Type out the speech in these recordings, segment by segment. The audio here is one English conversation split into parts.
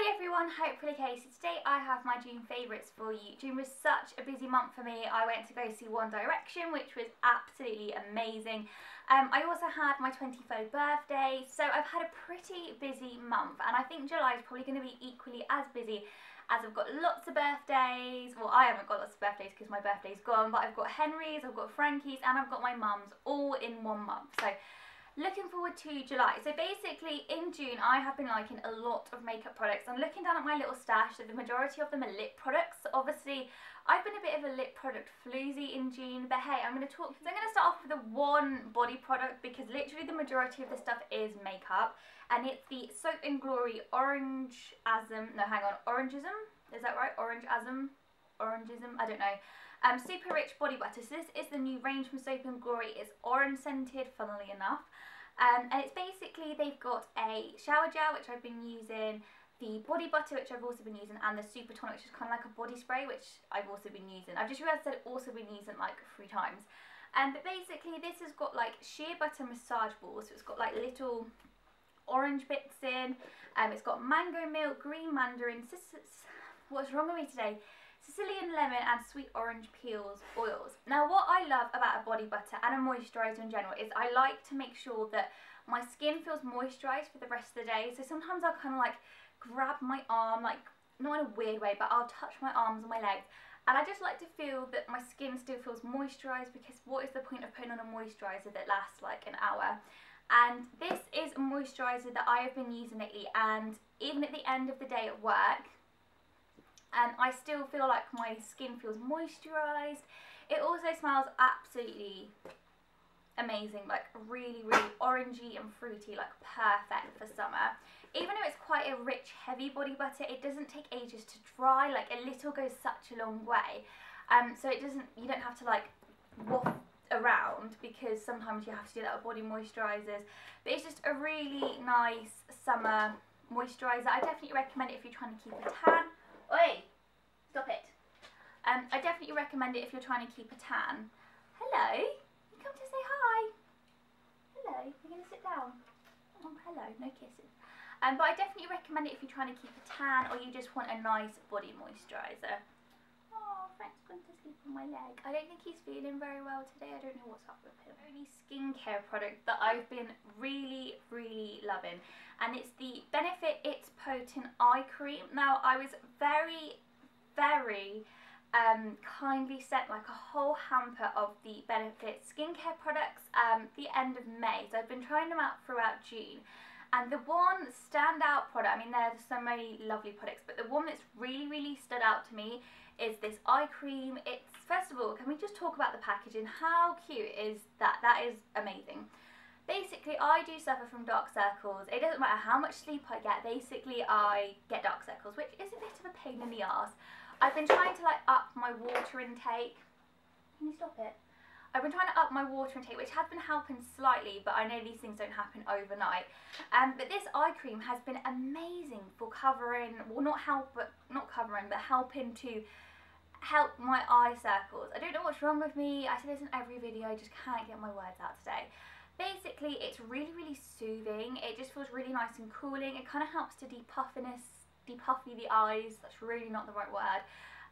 Hi everyone, hopefully Casey. Today I have my June favourites for you. June was such a busy month for me. I went to go see One Direction, which was absolutely amazing. I also had my 23rd birthday, so I've had a pretty busy month, and I think July is probably going to be equally as busy, as I've got lots of birthdays. Well, I haven't got lots of birthdays because my birthday's gone, but I've got Henry's, I've got Frankie's, and I've got my mum's all in 1 month. So looking forward to July. So basically in June I have been liking a lot of makeup products. I'm looking down at my little stash, so the majority of them are lip products. Obviously I've been a bit of a lip product floozy in June, but hey, I'm going to start off with the one body product because literally the majority of the stuff is makeup, and it's the Soap & Glory Orangeism, is that right? Orangeism, I don't know. Super Rich Body Butter. So this is the new range from Soap & Glory. It's orange scented, funnily enough. And it's basically, they've got a shower gel, which I've been using, the body butter, which I've also been using, and the super tonic, which is kind of like a body spray, which I've also been using. I've just realised that I've also been using like 3 times. But basically this has got like shea butter massage balls, so it's got like little orange bits in. It's got mango milk, green mandarin, what's wrong with me today? Sicilian lemon and sweet orange peels oils. Now what I love about a body butter and a moisturiser in general is I like to make sure that my skin feels moisturised for the rest of the day. So sometimes I'll kind of like grab my arm, like not in a weird way, but I'll touch my arms and my legs, and I just like to feel that my skin still feels moisturised, because what is the point of putting on a moisturiser that lasts like an hour? And this is a moisturiser that I have been using lately, and even at the end of the day at work, and I still feel like my skin feels moisturised. It also smells absolutely amazing, like really, really orangey and fruity, like perfect for summer. Even though it's quite a rich, heavy body butter, it doesn't take ages to dry. Like a little goes such a long way. So you don't have to like waft around, because sometimes you have to do that with body moisturisers. But it's just a really nice summer moisturiser. I definitely recommend it if you're trying to keep a tan. Oi! Stop it. I definitely recommend it if you're trying to keep a tan. Hello? You come to say hi. Hello? You're going to sit down? Oh, hello. No kisses. But I definitely recommend it if you're trying to keep a tan, or you just want a nice body moisturiser. Oh, Frank's gone to sleep on my leg. I don't think he's feeling very well today. I don't know what's up with him. Only skincare product that I've been really, really loving, and it's the Benefit It's Potent Eye Cream. Now, I was very kindly sent like a whole hamper of the Benefit skincare products the end of May. So I've been trying them out throughout June. And the one standout product, I mean there's so many lovely products, but the one that's really, really stood out to me is this eye cream. It's, first of all, can we just talk about the packaging? How cute is that? That is amazing. Basically, I do suffer from dark circles. It doesn't matter how much sleep I get, basically I get dark circles, which is a bit of a pain in the arse. I've been trying to like up my water intake. Can you stop it? I've been trying to up my water intake, which has been helping slightly, but I know these things don't happen overnight. But this eye cream has been amazing for covering, well not covering, but helping to help my eye circles. I don't know what's wrong with me. I say this in every video, I just can't get my words out today. Basically, it's really, really soothing. It just feels really nice and cooling. It kind of helps to depuffy the eyes. That's really not the right word.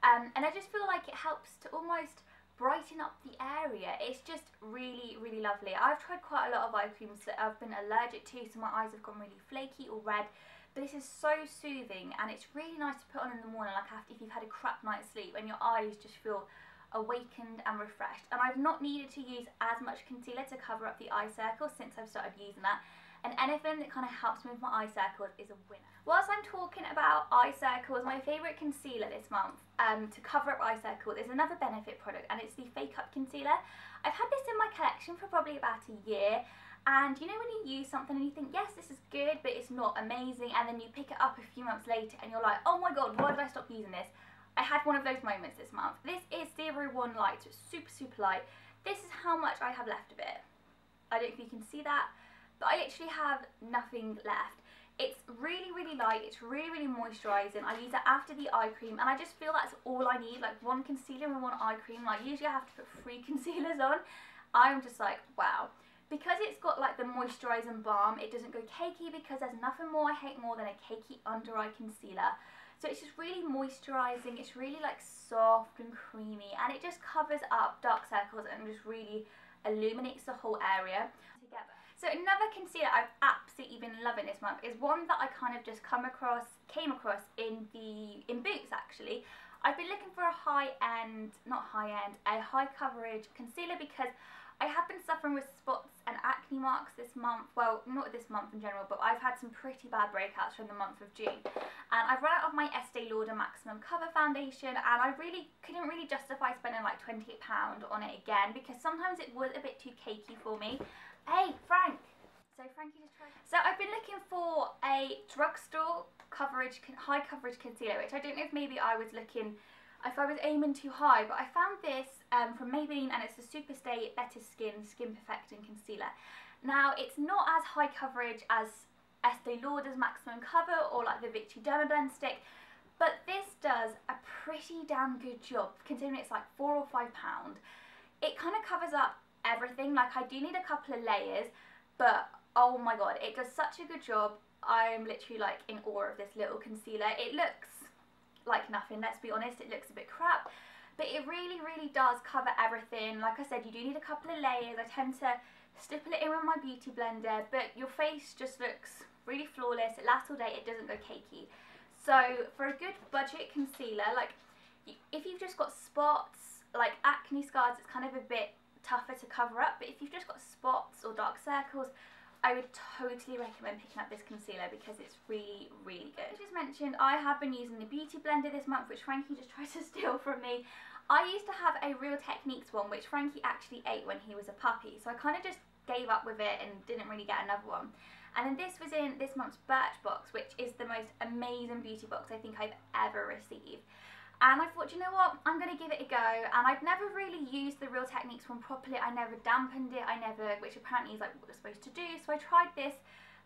And I just feel like it helps to almost brighten up the area. It's just really, really lovely. I've tried quite a lot of eye creams that I've been allergic to, so my eyes have gone really flaky or red. But this is so soothing, and it's really nice to put on in the morning, like after if you've had a crap night's sleep, and your eyes just feel awakened and refreshed. And I've not needed to use as much concealer to cover up the eye circles since I've started using that. And anything that kind of helps me with my eye circles is a winner. Whilst I'm talking about eye circles, my favourite concealer this month to cover up eye circles is another Benefit product, and it's the Fake Up Concealer. I've had this in my collection for probably about a year, and you know when you use something and you think, yes, this is good, but it's not amazing, and then you pick it up a few months later and you're like, oh my god, why did I stop using this? I had one of those moments this month. This is 01 Light, so it's super, super light. This is how much I have left of it. I don't know if you can see that, but I literally have nothing left. It's really, really light, it's really, really moisturising. I use it after the eye cream, and I just feel that's all I need, like one concealer and one eye cream. Like usually I have to put 3 concealers on. I'm just like, wow. Because it's got like the moisturising balm, it doesn't go cakey, because there's nothing more I hate more than a cakey under eye concealer. So it's just really moisturising, it's really like soft and creamy, and it just covers up dark circles and just really illuminates the whole area together. So another concealer I've absolutely been loving this month is one that I kind of just came across in Boots actually. I've been looking for a high coverage concealer because I have been suffering with spots and acne marks this month. Well, not this month in general, but I've had some pretty bad breakouts from the month of June. And I've run out of my Estee Lauder Maximum Cover Foundation, and I couldn't really justify spending like £28 on it again, because sometimes it was a bit too cakey for me. Hey, Frank! So Frankie just tried. So I've been looking for a drugstore high coverage concealer, which I don't know if maybe I was aiming too high, but I found this from Maybelline, and it's the Superstay Better Skin Perfecting Concealer. Now, it's not as high coverage as Estee Lauder's Maximum Cover or like the Vichy Dermablend stick, but this does a pretty damn good job considering it's like £4 or £5. It kind of covers up everything. Like, I do need a couple of layers, but oh my god, it does such a good job. I'm literally like in awe of this little concealer. It looks like nothing, let's be honest, it looks a bit crap, but it really does cover everything. Like I said, you do need a couple of layers. I tend to stipple it in with my beauty blender, but your face just looks really flawless. It lasts all day, it doesn't go cakey. So for a good budget concealer, like if you've just got spots, like acne scars, it's kind of a bit tougher to cover up, but if you've just got spots or dark circles, I would totally recommend picking up this concealer because it's really good. As I just mentioned, I have been using the beauty blender this month, which Frankie just tried to steal from me. I used to have a Real Techniques one, which Frankie actually ate when he was a puppy, so I kind of just gave up with it and didn't really get another one. And then this was in this month's Birchbox, which is the most amazing beauty box I think I've ever received. And I thought, you know what, I'm going to give it a go. And I'd never really used the Real Techniques one properly. I never dampened it, which apparently is like what you're supposed to do. So I tried this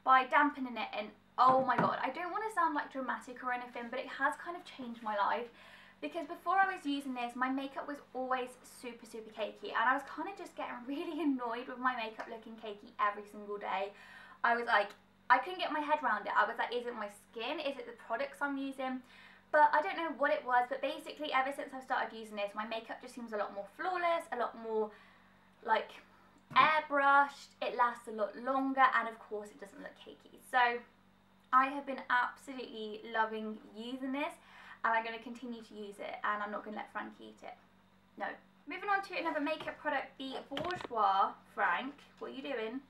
by dampening it, and oh my god, I don't want to sound like dramatic or anything, but it has kind of changed my life. Because before I was using this, my makeup was always super cakey, and I was kind of just getting really annoyed with my makeup looking cakey every single day. I was like, I couldn't get my head around it. I was like, is it my skin? Is it the products I'm using? But I don't know what it was, but basically ever since I've started using this, my makeup just seems a lot more flawless, a lot more like airbrushed, it lasts a lot longer, and of course it doesn't look cakey. So I have been absolutely loving using this, and I'm going to continue to use it, and I'm not going to let Frank eat it. No. Moving on to another makeup product, the Bourjois. Frank, what are you doing?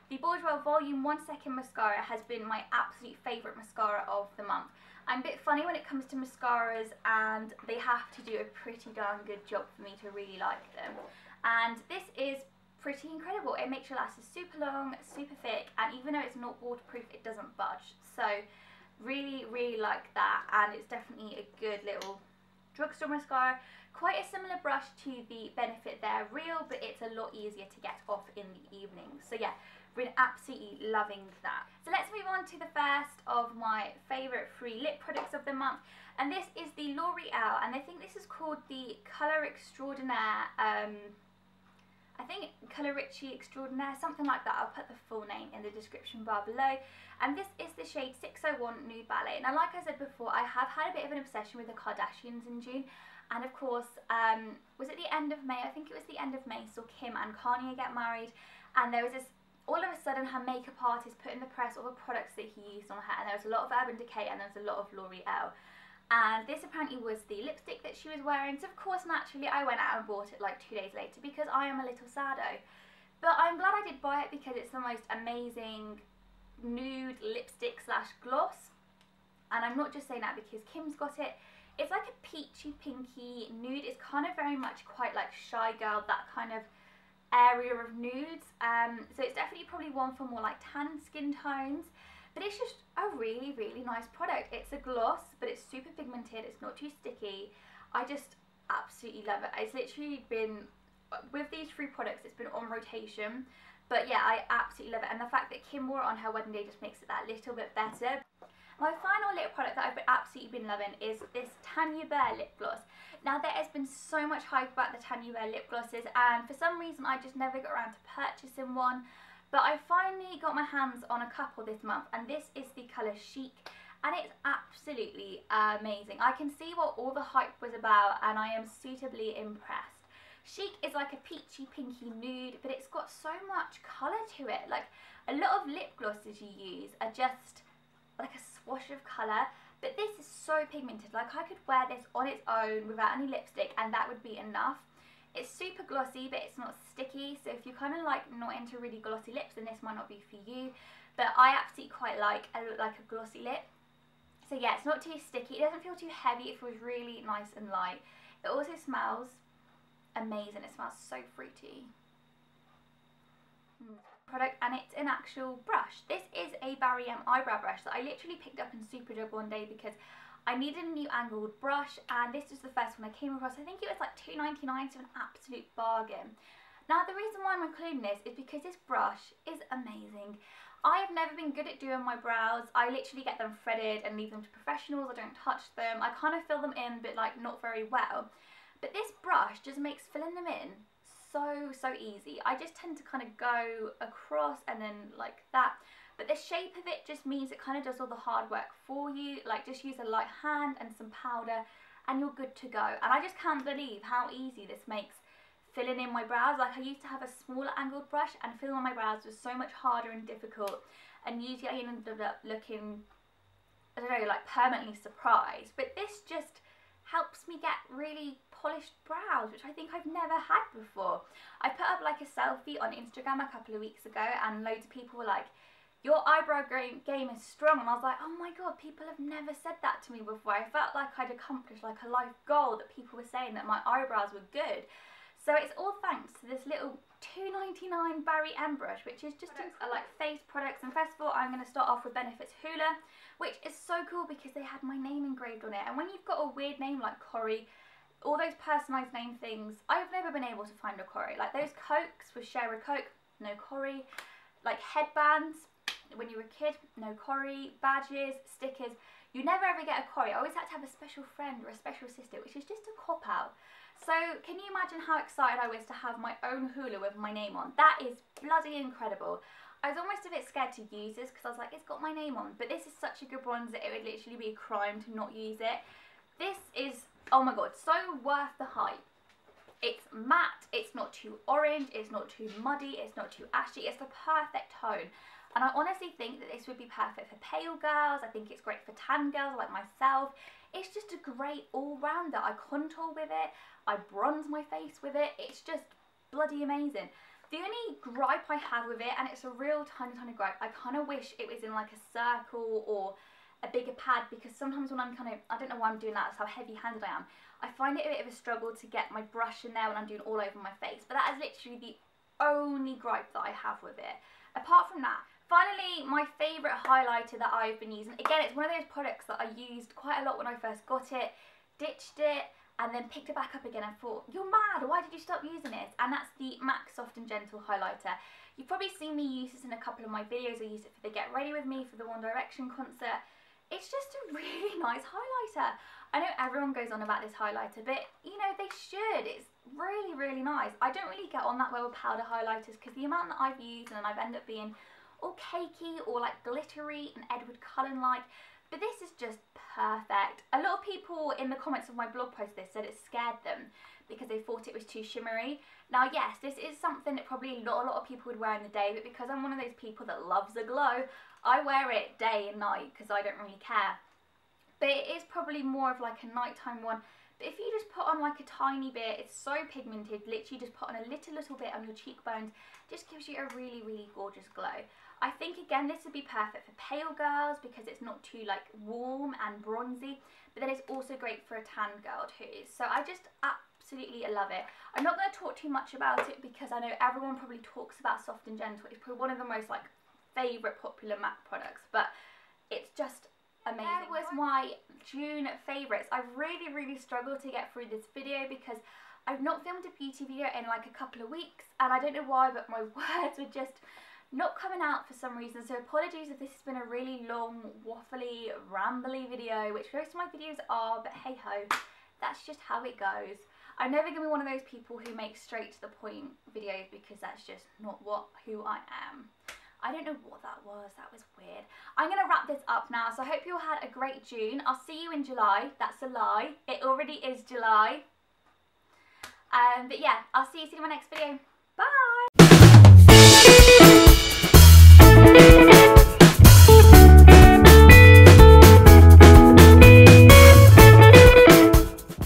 The Bourjois Volume 1 Second Mascara has been my absolute favourite mascara of the month. I'm a bit funny when it comes to mascaras, and they have to do a pretty darn good job for me to really like them. And this is pretty incredible. It makes your lashes super long, super thick, and even though it's not waterproof, it doesn't budge. So really like that, and it's definitely a good little drugstore mascara. Quite a similar brush to the Benefit They're Real, but it's a lot easier to get off in the evening. So yeah, been absolutely loving that. So let's move on to the first of my favourite free lip products of the month, and this is the L'Oreal, and I think this is called the Colour Extraordinaire, I think Colour Richie Extraordinaire, something like that. I'll put the full name in the description bar below. And this is the shade 601 Nude Ballet. Now, like I said before, I have had a bit of an obsession with the Kardashians in June, and of course, was it the end of May? I think it was the end of May, saw Kim and Kanye get married, and there was this, all of a sudden her makeup artist put in the press all the products that he used on her, and there was a lot of Urban Decay and there was a lot of L'Oreal. And this apparently was the lipstick that she was wearing, so of course naturally I went out and bought it like 2 days later because I am a little saddo. But I'm glad I did buy it because it's the most amazing nude lipstick slash gloss. And I'm not just saying that because Kim's got it. It's like a peachy pinky nude. It's kind of very much quite like Shy Girl, that kind of area of nudes. So it's definitely probably one for more like tan skin tones. But it's just a really nice product. It's a gloss, but it's super pigmented. It's not too sticky. I just absolutely love it. It's literally been, with these 3 products, it's been on rotation. But yeah, I absolutely love it. And the fact that Kim wore it on her wedding day just makes it that little bit better. My final lip product that I've absolutely been loving is this Tanya Bear lip gloss. Now there has been so much hype about the Tanya Bear lip glosses, and for some reason I just never got around to purchasing one. But I finally got my hands on a couple this month, and this is the colour Chic, and it's absolutely amazing. I can see what all the hype was about, and I am suitably impressed. Chic is like a peachy pinky nude, but it's got so much colour to it. Like, a lot of lip glosses you use are just like a swash of colour, but this is so pigmented. Like, I could wear this on its own without any lipstick and that would be enough. It's super glossy, but it's not sticky, so if you're kind of like not into really glossy lips, then this might not be for you. But I absolutely quite like a glossy lip. So yeah, it's not too sticky, it doesn't feel too heavy, it feels really nice and light. It also smells amazing, it smells so fruity. Product, and it's an actual brush. This is a Barry M eyebrow brush that I literally picked up in Superdrug one day because I needed a new angled brush, and this was the first one I came across. I think it was like $2.99, so an absolute bargain. Now the reason why I'm including this is because this brush is amazing. I have never been good at doing my brows. I literally get them threaded and leave them to professionals. I don't touch them. I kind of fill them in, but like not very well. But this brush just makes filling them in so easy. I just tend to kind of go across and then like that. But the shape of it just means it kind of does all the hard work for you. Like, just use a light hand and some powder and you're good to go. And I just can't believe how easy this makes filling in my brows. Like, I used to have a smaller angled brush and filling in my brows was so much harder and difficult. And usually I ended up looking, I don't know, like permanently surprised. But this just helps me get really polished brows, which I think I've never had before. I put up like a selfie on Instagram a couple of weeks ago and loads of people were like, your eyebrow game is strong, and I was like, oh my god, people have never said that to me before. I felt like I'd accomplished like a life goal, that people were saying that my eyebrows were good. So it's all thanks to this little $2.99 Barry M brush, which is just like face products. And first of all, I'm going to start off with Benefit's Hoola, which is so cool because they had my name engraved on it. And when you've got a weird name like Corrie, all those personalised name things, I've never been able to find a Corrie. Like those Cokes with Share a Coke, no Corrie. Like headbands, when you were a kid, no Corrie. Badges, stickers, you never ever get a Corrie. I always had to have a special friend or a special sister, which is just a cop-out. So can you imagine how excited I was to have my own Hoola with my name on? That is bloody incredible. I was almost a bit scared to use this because I was like, it's got my name on. But this is such a good bronzer, it would literally be a crime to not use it. This is, oh my god, so worth the hype. It's matte, it's not too orange, it's not too muddy, it's not too ashy, it's the perfect tone. And I honestly think that this would be perfect for pale girls. I think it's great for tan girls like myself. It's just a great all-rounder. I contour with it, I bronze my face with it, it's just bloody amazing. The only gripe I have with it, and it's a real tiny gripe, I kind of wish it was in like a circle or a bigger pad, because sometimes when I'm kind of, I don't know why I'm doing that, that's how heavy-handed I am, I find it a bit of a struggle to get my brush in there when I'm doing all over my face. But that is literally the only gripe that I have with it. Apart from that, finally, my favourite highlighter that I've been using. Again, it's one of those products that I used quite a lot when I first got it, ditched it, and then picked it back up again and thought, you're mad, why did you stop using it? And that's the MAC Soft and Gentle highlighter. You've probably seen me use this in a couple of my videos. I used it for the Get Ready With Me for the One Direction concert. It's just a really nice highlighter. I know everyone goes on about this highlighter, but you know, they should. It's really nice. I don't really get on that well with powder highlighters because the amount that I've used and I've ended up being all cakey or like glittery and Edward Cullen like. But this is just perfect. A lot of people in the comments of my blog post this said it scared them because they thought it was too shimmery. Now yes, this is something that probably not a lot of people would wear in the day, but because I'm one of those people that loves a glow, I wear it day and night because I don't really care. But it is probably more of like a nighttime one. But if you just put on like a tiny bit, it's so pigmented, literally just put on a little bit on your cheekbones, just gives you a really gorgeous glow. I think again this would be perfect for pale girls because it's not too like warm and bronzy, but then it's also great for a tan girl too. So I just absolutely love it. I'm not going to talk too much about it because I know everyone probably talks about Soft and Gentle. It's probably one of the most like favourite popular MAC products, but it's just amazing. That was my June favourites. I've really struggled to get through this video because I've not filmed a beauty video in like a couple of weeks, and I don't know why, but my words were just not coming out for some reason, so apologies if this has been a really long, waffly, rambly video, which most of my videos are, but hey ho, that's just how it goes. I'm never going to be one of those people who make straight to the point videos, because that's just not who I am. I don't know what that was weird. I'm going to wrap this up now, so I hope you all had a great June. I'll see you in July. That's a lie. It already is July. But yeah, I'll see you soon in my next video. Bye!